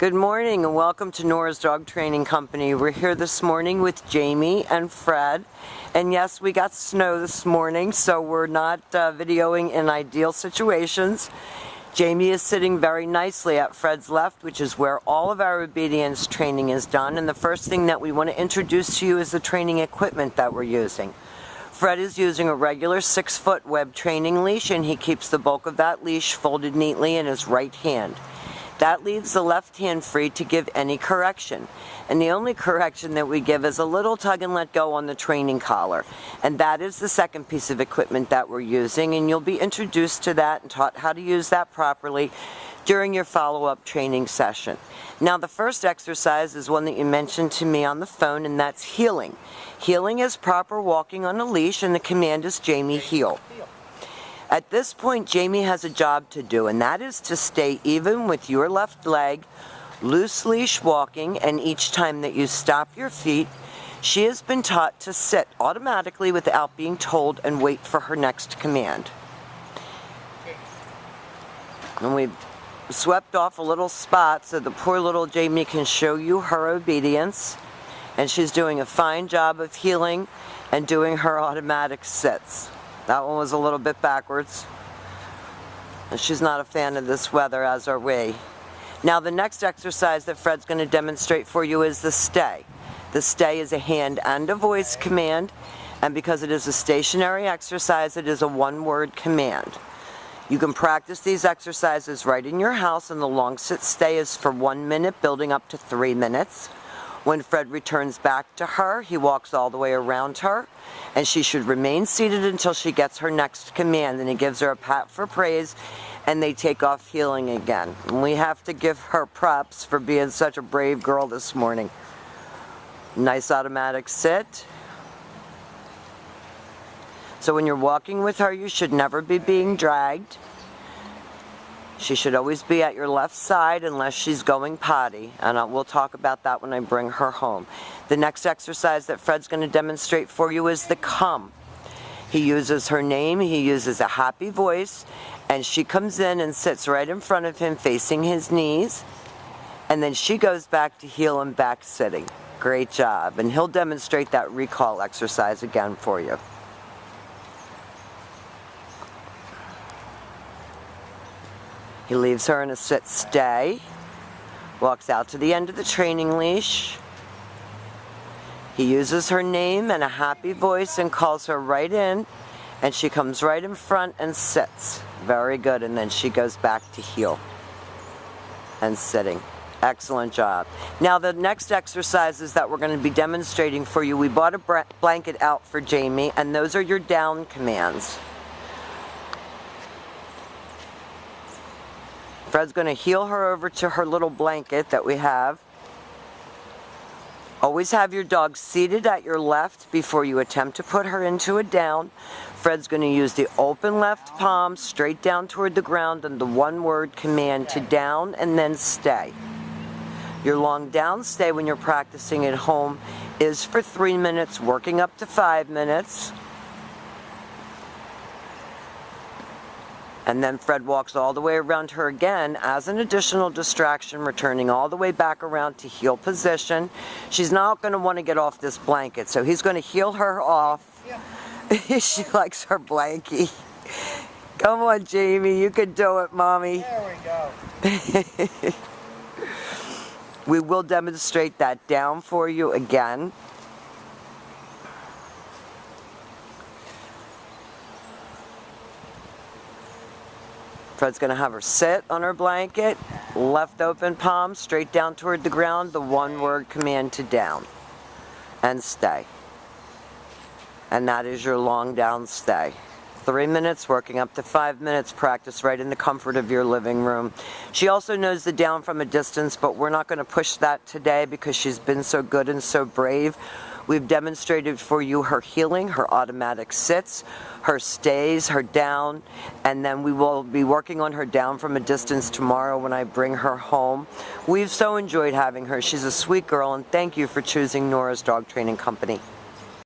Good morning and welcome to Nora's Dog Training Company. We're here this morning with Jamie and Fred. And yes, we got snow this morning, so we're not videoing in ideal situations. Jamie is sitting very nicely at Fred's left, which is where all of our obedience training is done. And the first thing that we want to introduce to you is the training equipment that we're using. Fred is using a regular 6-foot web training leash, and he keeps the bulk of that leash folded neatly in his right hand. That leaves the left hand free to give any correction. And the only correction that we give is a little tug and let go on the training collar. And that is the second piece of equipment that we're using, and you'll be introduced to that and taught how to use that properly during your follow-up training session. Now, the first exercise is one that you mentioned to me on the phone, and that's heeling. Heeling is proper walking on a leash, and the command is Jamie, heel. At this point, Jamie has a job to do, and that is to stay even with your left leg, loose leash walking, and each time that you stop your feet, she has been taught to sit automatically without being told and wait for her next command. And we've swept off a little spot so the poor little Jamie can show you her obedience, and she's doing a fine job of heeling and doing her automatic sits. That one was a little bit backwards. And she's not a fan of this weather, as are we. Now, the next exercise that Fred's going to demonstrate for you is the stay. The stay is a hand and a voice command, and because it is a stationary exercise, it is a one-word command. You can practice these exercises right in your house, and the long sit stay is for 1 minute, building up to 3 minutes. When Fred returns back to her, he walks all the way around her, and she should remain seated until she gets her next command, and he gives her a pat for praise, and they take off heeling again. And we have to give her props for being such a brave girl this morning. Nice automatic sit. So when you're walking with her, you should never be being dragged. She should always be at your left side unless she's going potty, and we'll talk about that when I bring her home. The next exercise that Fred's going to demonstrate for you is the come. He uses her name, he uses a happy voice, and she comes in and sits right in front of him facing his knees, and then she goes back to heel and back sitting. Great job, and he'll demonstrate that recall exercise again for you. He leaves her in a sit stay, walks out to the end of the training leash. He uses her name and a happy voice and calls her right in, and she comes right in front and sits. Very good, and then she goes back to heel and sitting. Excellent job. Now, the next exercises that we're going to be demonstrating for you, we bought a blanket out for Jamie, and those are your down commands. Fred's going to heel her over to her little blanket that we have. Always have your dog seated at your left before you attempt to put her into a down. Fred's going to use the open left palm straight down toward the ground and the one-word command to down and then stay. Your long down stay when you're practicing at home is for 3 minutes, working up to 5 minutes. And then Fred walks all the way around her again as an additional distraction, returning all the way back around to heel position. She's not going to want to get off this blanket, so he's going to heel her off. Yeah. She likes her blankie. Come on, Jamie, you can do it, Mommy. There we go. We will demonstrate that down for you again. Fred's going to have her sit on her blanket, left open palm, straight down toward the ground, the one-word command to down, and stay. And that is your long down stay. 3 minutes, working up to 5 minutes, practice right in the comfort of your living room. She also knows the down from a distance, but we're not going to push that today because she's been so good and so brave. We've demonstrated for you her heeling, her automatic sits, her stays, her down, and then we will be working on her down from a distance tomorrow when I bring her home. We've so enjoyed having her. She's a sweet girl, and thank you for choosing Nora's Dog Training Company.